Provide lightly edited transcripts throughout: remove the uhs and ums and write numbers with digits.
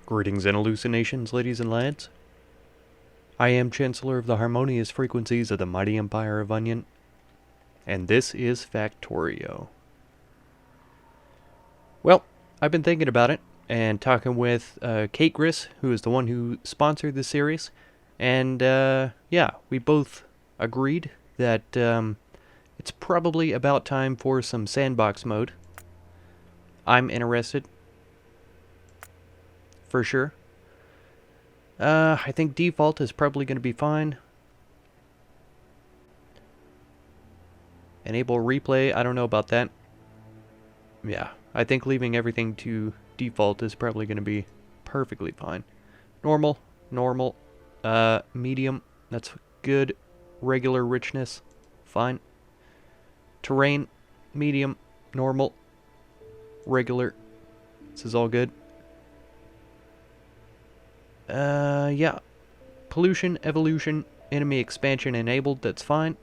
Greetings and hallucinations, ladies and lads. I am Chancellor of the harmonious frequencies of the mighty empire of Onion, and this is Factorio. Well, I've been thinking about it, and talking with Kate Griss, who is the one who sponsored the series, and yeah, we both agreed that it's probably about time for some Sandbox mode. I'm interested, for sure. I think default is probably going to be fine. Enable replay, I don't know about that. Yeah, I think leaving everything to default is probably going to be perfectly fine. Normal, normal, medium, that's good. Regular richness, fine. Terrain, medium, normal, regular, this is all good. Yeah. Pollution, evolution, enemy expansion enabled, that's fine.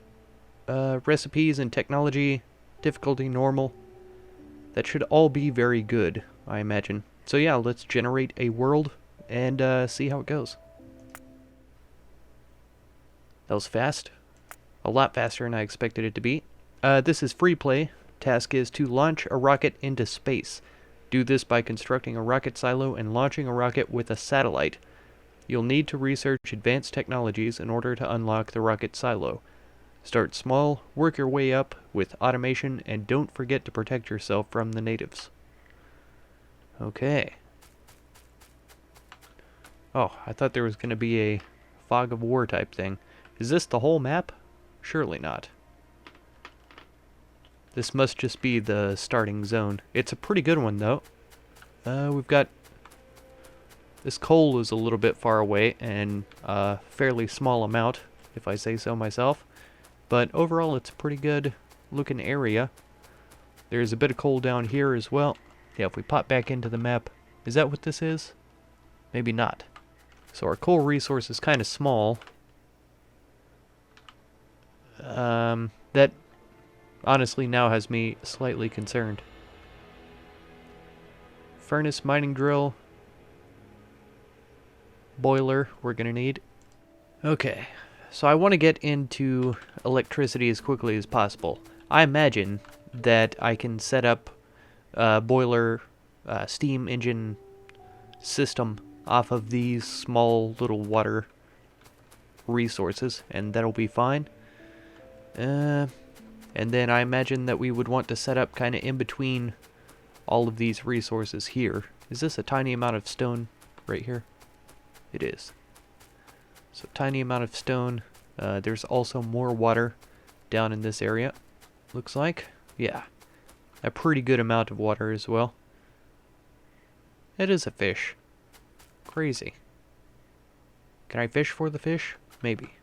Recipes and technology, difficulty normal. That should all be very good, I imagine. So yeah, let's generate a world and see how it goes. That was fast. A lot faster than I expected it to be. This is free play. Task is to launch a rocket into space. Do this by constructing a rocket silo and launching a rocket with a satellite. You'll need to research advanced technologies in order to unlock the rocket silo. Start small, work your way up with automation, and don't forget to protect yourself from the natives. Okay. Oh, I thought there was going to be a fog of war type thing. Is this the whole map? Surely not. This must just be the starting zone. It's a pretty good one, though. We've got... This coal is a little bit far away, and a fairly small amount, if I say so myself. But overall, it's a pretty good looking area. There's a bit of coal down here as well. Yeah, if we pop back into the map, is that what this is? Maybe not. So our coal resource is kind of small. That honestly now has me slightly concerned. Furnace, mining drill, boiler we're gonna need. Okay, so I want to get into electricity as quickly as possible. I imagine that I can set up a boiler steam engine system off of these small little water resources, and that'll be fine. And then I imagine that we would want to set up kind of in between all of these resources here. Is this a tiny amount of stone right here? It is. So tiny amount of stone. There's also more water down in this area. Looks like. Yeah. A pretty good amount of water as well. It is a fish. Crazy. Can I fish for the fish? Maybe.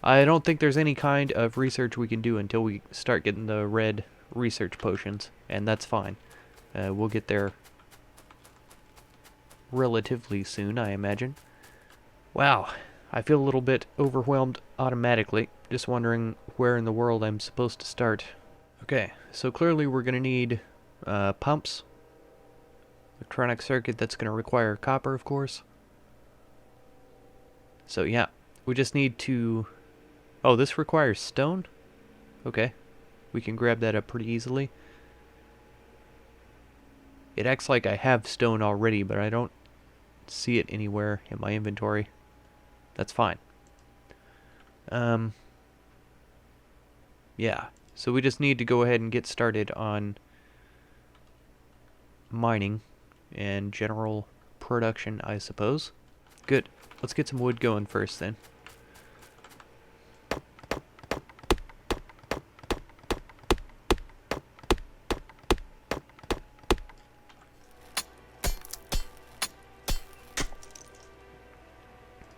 I don't think there's any kind of research we can do until we start getting the red research potions, and that's fine. We'll get there relatively soon, I imagine. Wow, I feel a little bit overwhelmed automatically, just wondering where in the world I'm supposed to start. Okay, so clearly we're going to need pumps, electronic circuit that's going to require copper, of course. So yeah, we just need to... Oh, this requires stone? Okay. We can grab that up pretty easily. It acts like I have stone already, but I don't see it anywhere in my inventory. That's fine. Yeah. So we just need to go ahead and get started on mining and general production, I suppose. Good. Let's get some wood going first then.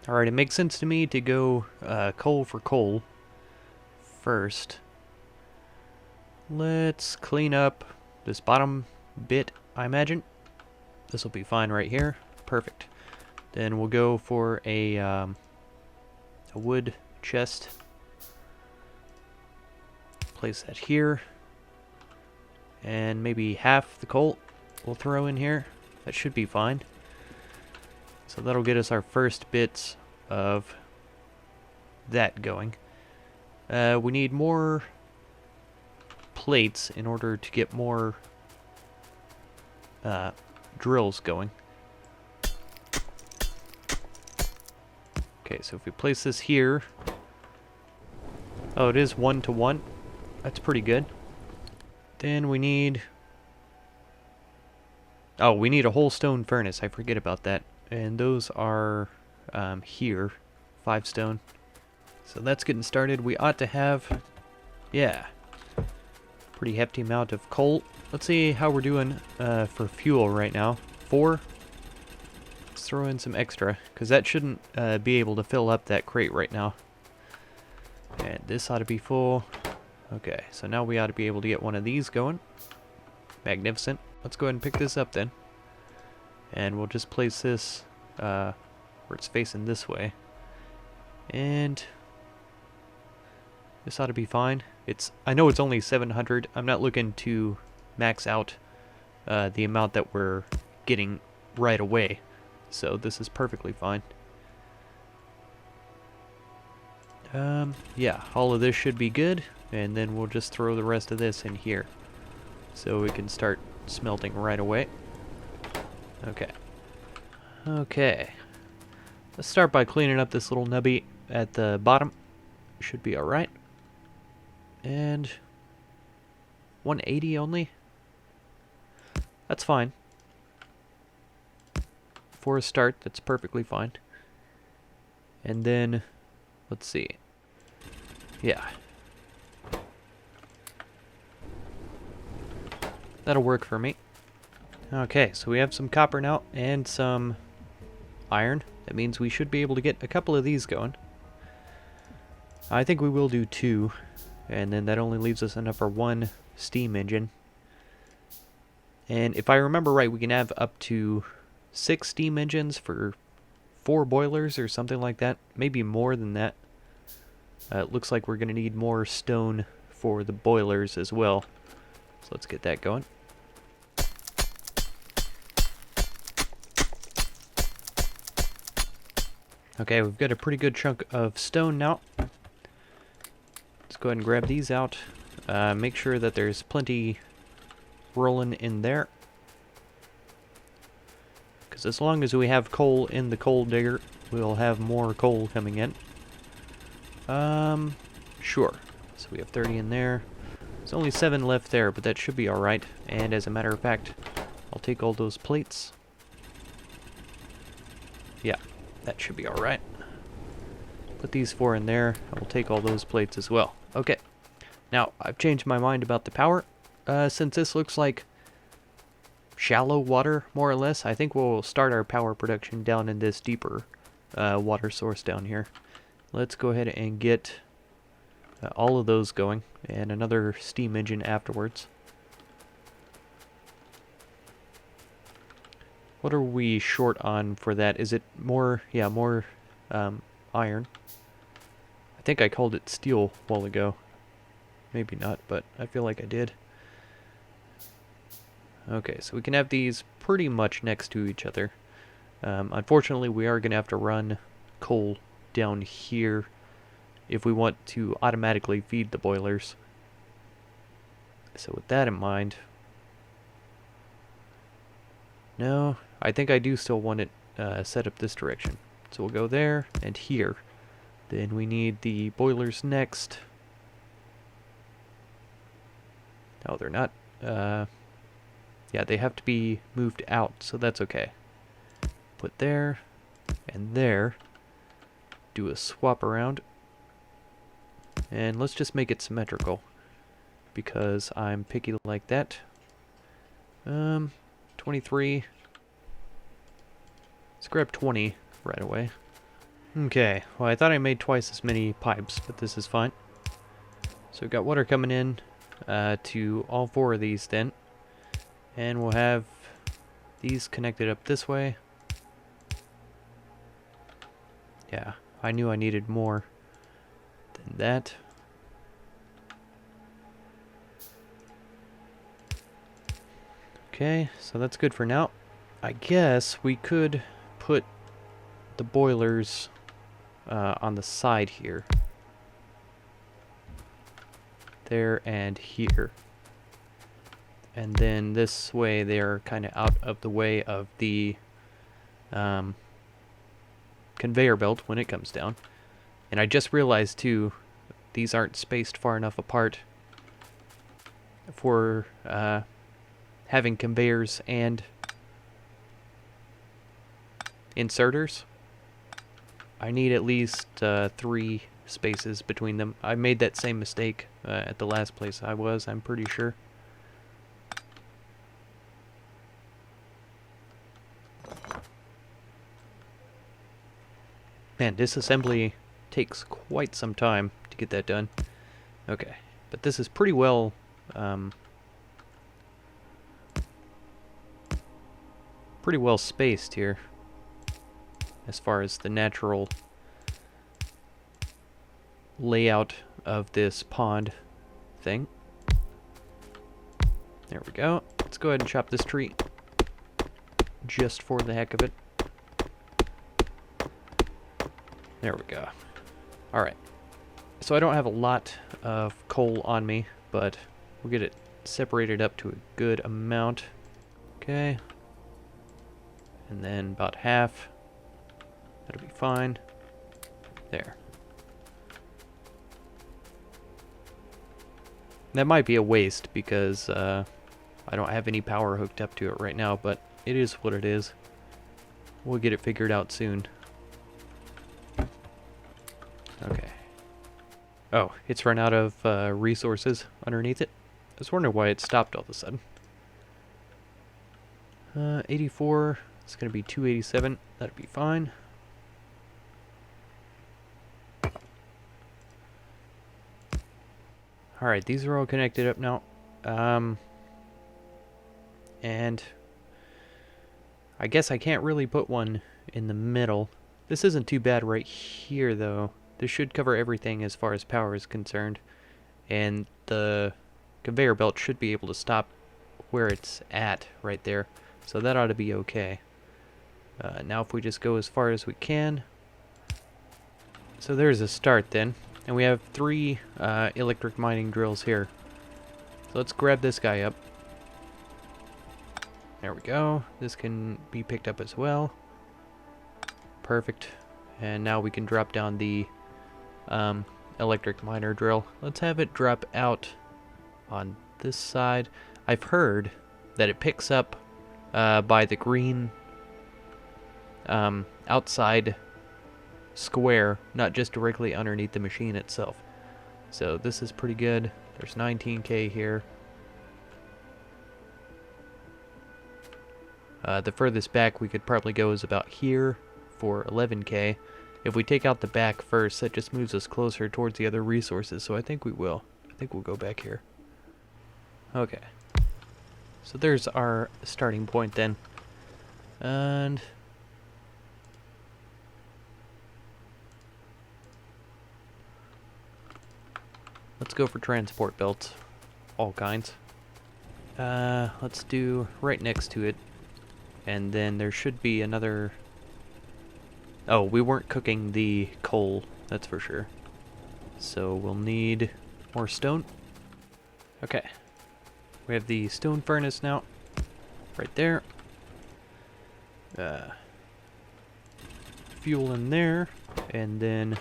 Alright, it makes sense to me to go coal for coal first. Let's clean up this bottom bit, I imagine. This will be fine right here. Perfect. Then we'll go for a wood chest. Place that here. And maybe half the coal we'll throw in here. That should be fine. So that'll get us our first bits of that going. We need more plates in order to get more drills going. Okay, so if we place this here... Oh, it is 1 to 1. That's pretty good. Then we need... Oh, we need a whole stone furnace. I forget about that. And those are here. 5 stone. So that's getting started. We ought to have... Yeah. Pretty hefty amount of coal. Let's see how we're doing for fuel right now. 4. Let's throw in some extra, because that shouldn't be able to fill up that crate right now. And this ought to be full. Okay, so now we ought to be able to get one of these going. Magnificent. Let's go ahead and pick this up then. And we'll just place this where it's facing this way. And this ought to be fine. I know it's only 700. I'm not looking to max out the amount that we're getting right away. So this is perfectly fine. Yeah, all of this should be good. And then we'll just throw the rest of this in here. So we can start smelting right away. Okay. Okay. Let's start by cleaning up this little nubby at the bottom. Should be alright. And 180 only? That's fine. For a start, that's perfectly fine. And then, let's see. Yeah. That'll work for me. Okay, so we have some copper now and some iron. That means we should be able to get a couple of these going. I think we will do 2. And then that only leaves us enough for 1 steam engine. And if I remember right, we can have up to 6 steam engines for 4 boilers or something like that. Maybe more than that. It looks like we're going to need more stone for the boilers as well. So let's get that going. Okay, we've got a pretty good chunk of stone now. Let's go ahead and grab these out. Make sure that there's plenty rolling in there. Because as long as we have coal in the coal digger, we'll have more coal coming in. Sure. So we have 30 in there. There's only 7 left there, but that should be alright. And as a matter of fact, I'll take all those plates. Yeah, that should be alright. Put these 4 in there. I will take all those plates as well. Okay. Now, I've changed my mind about the power. Since this looks like shallow water, more or less, I think we'll start our power production down in this deeper water source down here. Let's go ahead and get all of those going, and another steam engine afterwards. What are we short on for that? Is it more, yeah, more iron? I think I called it steel a while ago. Maybe not, but I feel like I did. Okay, so we can have these pretty much next to each other. Unfortunately, we are going to have to run coal down here if we want to automatically feed the boilers. So with that in mind... No, I think I do still want it set up this direction. So we'll go there and here. Then we need the boilers next. No, they're not. Yeah, they have to be moved out, so that's okay. Put there and there. Do a swap around. And let's just make it symmetrical, because I'm picky like that. 23. Let's grab 20 right away. Okay, well, I thought I made twice as many pipes, but this is fine. So we've got water coming in to all 4 of these then. And we'll have these connected up this way. Yeah, I knew I needed more than that. Okay, so that's good for now. I guess we could put the boilers on the side here. There and here. And then this way they're kind of out of the way of the conveyor belt when it comes down. And I just realized too, these aren't spaced far enough apart for having conveyors and inserters. I need at least 3 spaces between them. I made that same mistake at the last place I was, I'm pretty sure. Man, disassembly takes quite some time to get that done. Okay, but this is pretty well spaced here as far as the natural layout of this pond thing. There we go. Let's go ahead and chop this tree just for the heck of it. There we go. Alright. So I don't have a lot of coal on me, but we'll get it separated up to a good amount. Okay. And then about half. That'll be fine. There. That might be a waste because I don't have any power hooked up to it right now, but it is what it is. We'll get it figured out soon. Okay. Oh, it's run out of resources underneath it. I was wondering why it stopped all of a sudden. 84. It's going to be 287. That'll be fine. Alright, these are all connected up now. And I guess I can't really put one in the middle. This isn't too bad right here, though. This should cover everything as far as power is concerned. And the conveyor belt should be able to stop where it's at right there. So that ought to be okay. Now if we just go as far as we can. So there's a start then. And we have 3 electric mining drills here. So let's grab this guy up. There we go. This can be picked up as well. Perfect. And now we can drop down the electric miner drill. Let's have it drop out on this side. I've heard that it picks up by the green outside square, not just directly underneath the machine itself. So this is pretty good. There's 19K here. The furthest back we could probably go is about here for 11K. If we take out the back first, that just moves us closer towards the other resources, so I think we will. I think we'll go back here. Okay. So there's our starting point then. And let's go for transport belts. All kinds. Let's do right next to it. And then there should be another... Oh, we weren't cooking the coal, that's for sure. So we'll need more stone. Okay. We have the stone furnace now. Right there. Fuel in there. And then...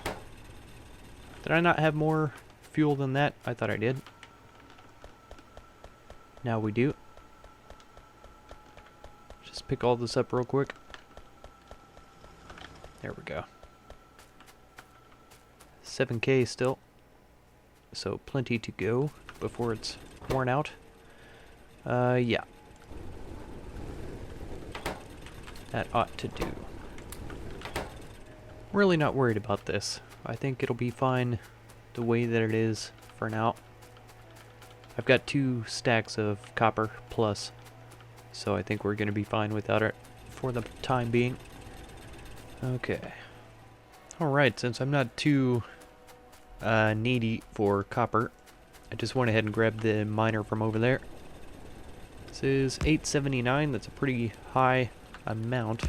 Did I not have more fuel than that? I thought I did. Now we do. Just pick all this up real quick. There we go. 7K still. So plenty to go before it's worn out. Yeah. That ought to do. Really not worried about this. I think it'll be fine the way that it is for now. I've got 2 stacks of copper plus, so I think we're going to be fine without it for the time being. Okay. Alright, since I'm not too needy for copper, I just went ahead and grabbed the miner from over there. This is 879, that's a pretty high amount.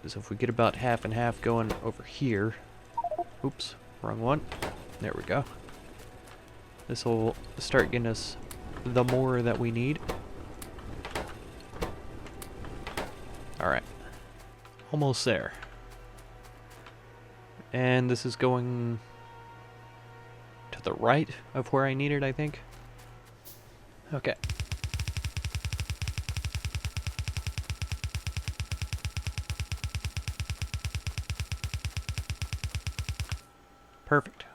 So if we get about half and half going over here. Oops, wrong one. There we go. This will start getting us the more that we need. Alright. Almost there. And this is going to the right of where I need it, I think. Okay. Perfect.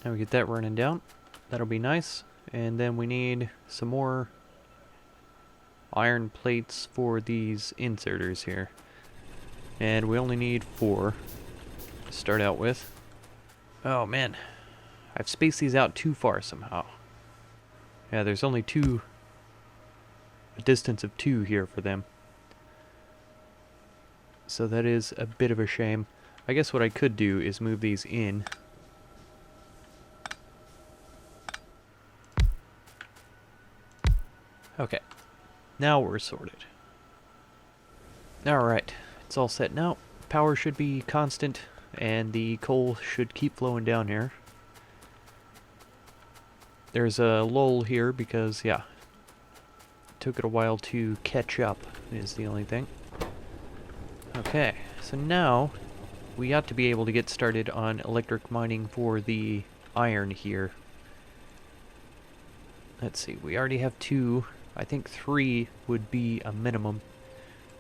Now we get that running down. That'll be nice. And then we need some more iron plates for these inserters here. And we only need 4 to start out with. Oh man, I've spaced these out too far somehow. Yeah, there's only a distance of 2 here for them. So that is a bit of a shame. I guess what I could do is move these in. Okay, now we're sorted. Alright, it's all set now. Power should be constant, and the coal should keep flowing down here. There's a lull here because, yeah, it took it a while to catch up, is the only thing. Okay, so now we ought to be able to get started on electric mining for the iron here. Let's see, we already have 2. I think 3 would be a minimum.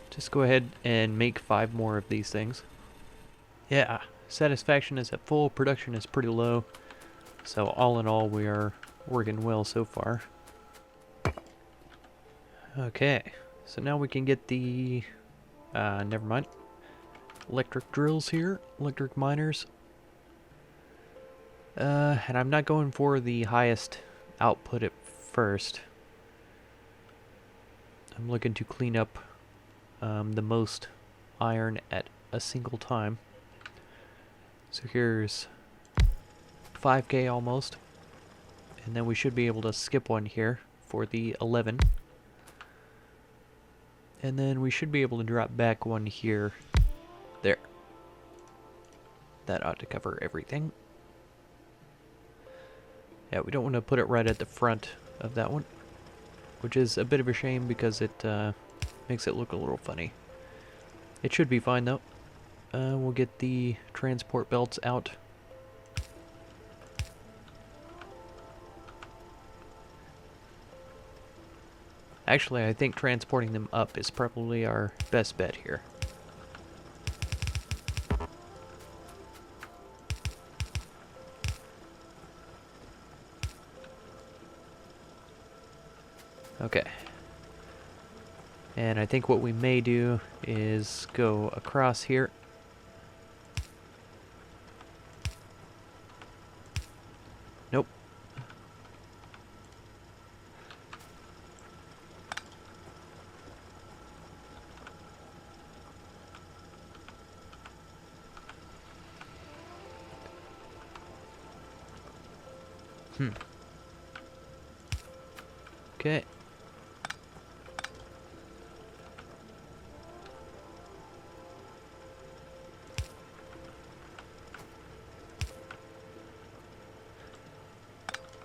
Just go ahead and make 5 more of these things. Yeah, satisfaction is at full, production is pretty low. So all in all, we are working well so far. Okay, so now we can get the, never mind. Electric drills here, electric miners. And I'm not going for the highest output at first. I'm looking to clean up the most iron at a single time. So here's 5K almost. And then we should be able to skip one here for the 11. And then we should be able to drop back one here. There. That ought to cover everything. Yeah, we don't want to put it right at the front of that one, which is a bit of a shame because it makes it look a little funny. It should be fine though. We'll get the transport belts out. Actually, I think transporting them up is probably our best bet here. Okay. And I think what we may do is go across here. Nope. Okay.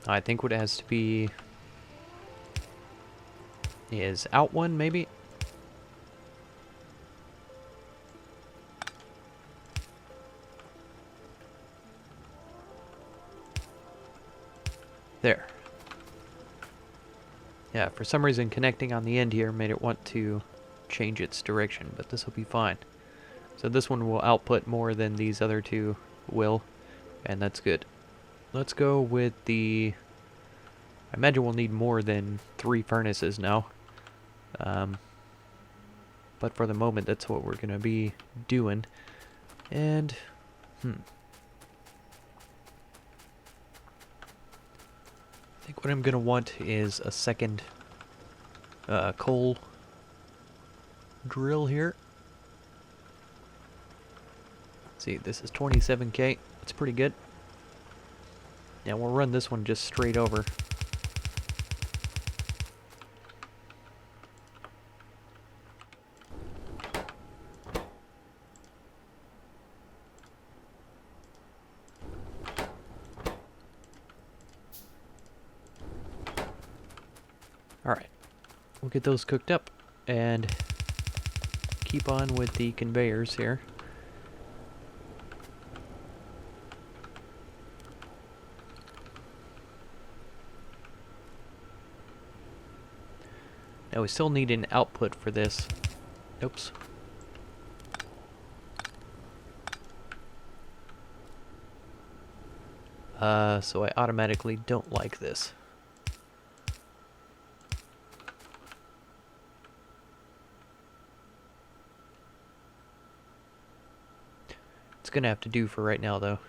I think what it has to be is out one, maybe? There. Yeah, for some reason connecting on the end here made it want to change its direction, but this will be fine. So this one will output more than these other 2 will, and that's good. Let's go with the... I imagine we'll need more than 3 furnaces now. But for the moment, that's what we're going to be doing. And, I think what I'm going to want is a second coal drill here. Let's see, this is 27K. That's pretty good. Now we'll run this one just straight over. Alright, we'll get those cooked up and keep on with the conveyors here. Now we still need an output for this. Oops. So I automatically don't like this. It's gonna have to do for right now, though.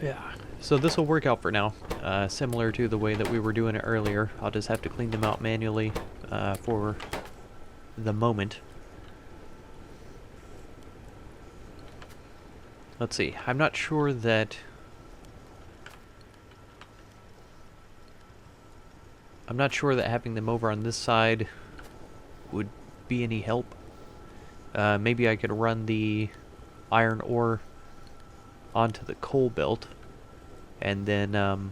Yeah, so this will work out for now. Similar to the way that we were doing it earlier. I'll just have to clean them out manually for the moment. Let's see, I'm not sure that... I'm not sure that having them over on this side would be any help. Maybe I could run the iron ore onto the coal belt, and then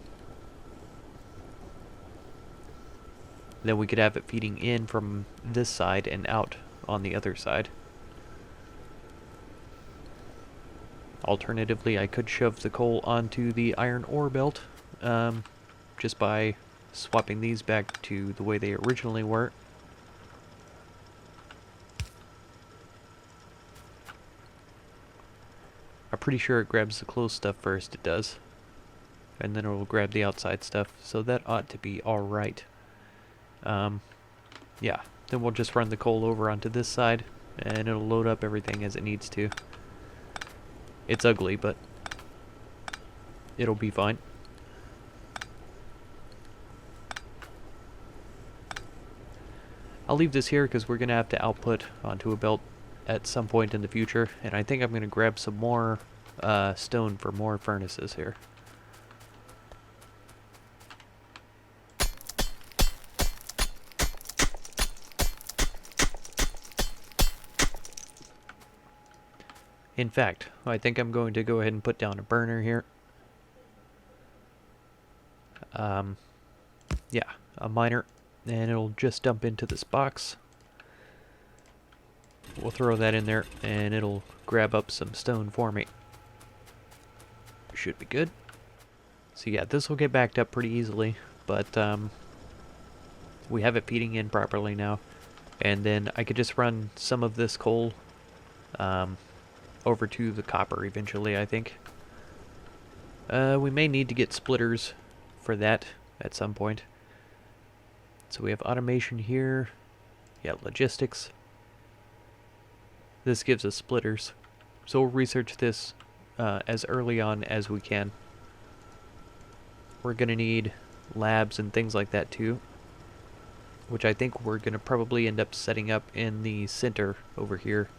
we could have it feeding in from this side and out on the other side. Alternatively, I could shove the coal onto the iron ore belt just by swapping these back to the way they originally were. I'm pretty sure it grabs the close stuff first, it does. And then it will grab the outside stuff, so that ought to be alright. Yeah, then we'll just run the coal over onto this side, and it'll load up everything as it needs to. It's ugly, but it'll be fine. I'll leave this here because we're going to have to output onto a belt at some point in the future, and I think I'm going to grab some more stone for more furnaces here. In fact, I think I'm going to go ahead and put down a burner here. Yeah, a miner, and it'll just dump into this box. We'll throw that in there, and it'll grab up some stone for me. Should be good. So yeah, this will get backed up pretty easily, but we have it feeding in properly now. And then I could just run some of this coal over to the copper eventually, I think. We may need to get splitters for that at some point. So we have automation here. Yeah, logistics. This gives us splitters. So we'll research this as early on as we can. We're going to need labs and things like that too, which I think we're going to probably end up setting up in the center over here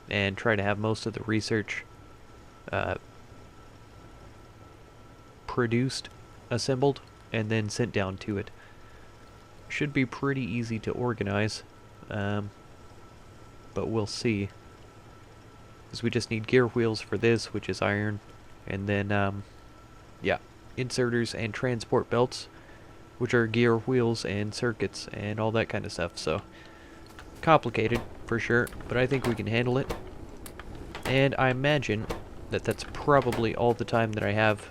and try to have most of the research produced, assembled, and then sent down to it. Should be pretty easy to organize, but we'll see. Because we just need gear wheels for this, which is iron, and then, yeah, inserters and transport belts, which are gear wheels and circuits and all that kind of stuff. So, complicated for sure, but I think we can handle it. And I imagine that that's probably all the time that I have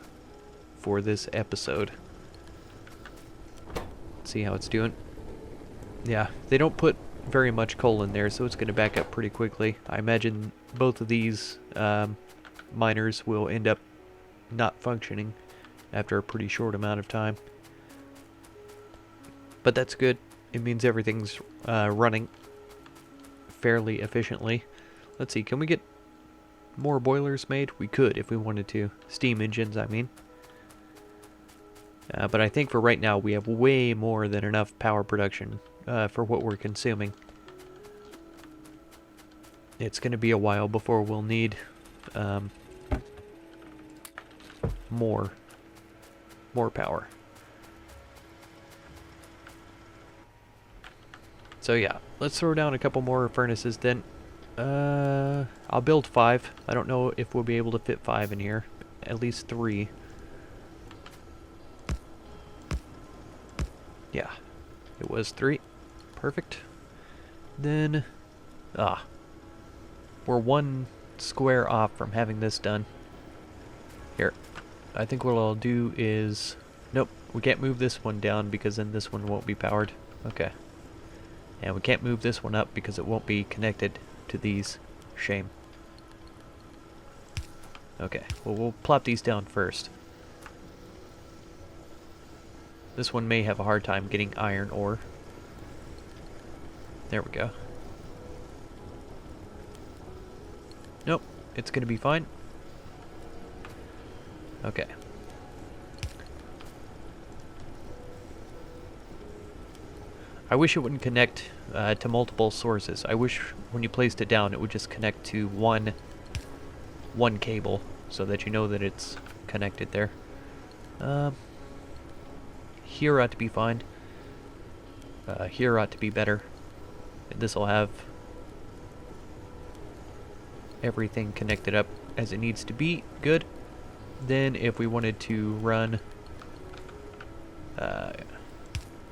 for this episode. Let's see how it's doing. Yeah, they don't put very much coal in there, so it's going to back up pretty quickly. I imagine both of these miners will end up not functioning after a pretty short amount of time. But that's good. It means everything's running fairly efficiently. Let's see, can we get more boilers made? We could if we wanted to. Steam engines, I mean. But I think for right now we have way more than enough power production for what we're consuming. It's going to be a while before we'll need more power. So yeah, let's throw down a couple more furnaces then. I'll build 5. I don't know if we'll be able to fit 5 in here. At least 3. Yeah, it was 3. Perfect. Then, we're 1 square off from having this done. Here, I think what I'll do is... Nope, we can't move this one down because then this one won't be powered. Okay. And we can't move this one up because it won't be connected to these. Shame. Okay, well we'll plop these down first. This one may have a hard time getting iron ore. There we go. Nope, it's gonna be fine. Okay. I wish it wouldn't connect to multiple sources. I wish when you placed it down it would just connect to one cable so that you know that it's connected there. Here ought to be fine. Here ought to be better. This will have everything connected up as it needs to be. Good. Then if we wanted to run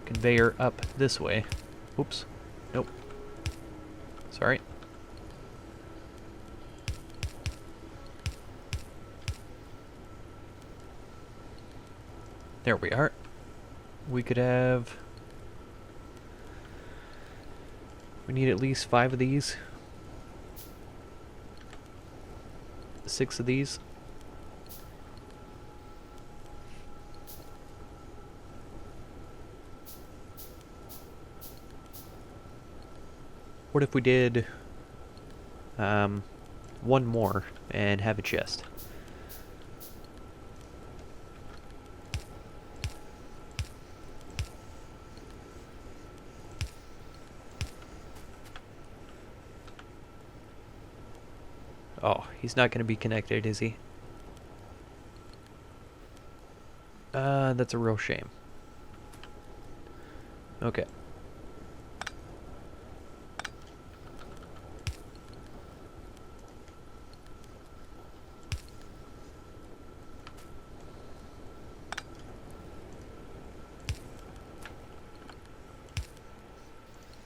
conveyor up this way. Oops. Nope. Sorry. There we are. We could have... We need at least 5 of these. 6 of these. What if we did 1 more and have a chest? Oh, he's not going to be connected, is he? That's a real shame. Okay.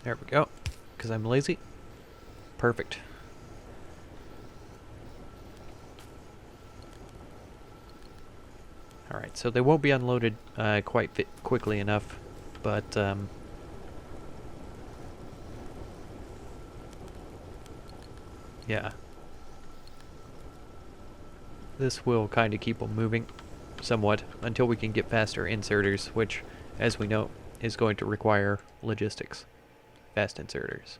There we go. Because I'm lazy. Perfect. Alright, so they won't be unloaded quite quickly enough, but yeah. This will kind of keep them moving somewhat until we can get faster inserters, which, as we know, is going to require logistics. Fast inserters.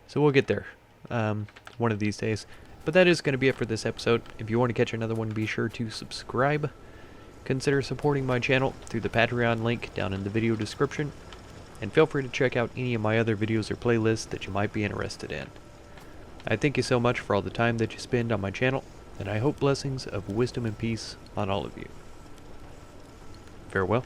So we'll get there one of these days. But that is going to be it for this episode. If you want to catch another one, be sure to subscribe. Consider supporting my channel through the Patreon link down in the video description. And feel free to check out any of my other videos or playlists that you might be interested in. I thank you so much for all the time that you spend on my channel, and I hope blessings of wisdom and peace on all of you. Farewell.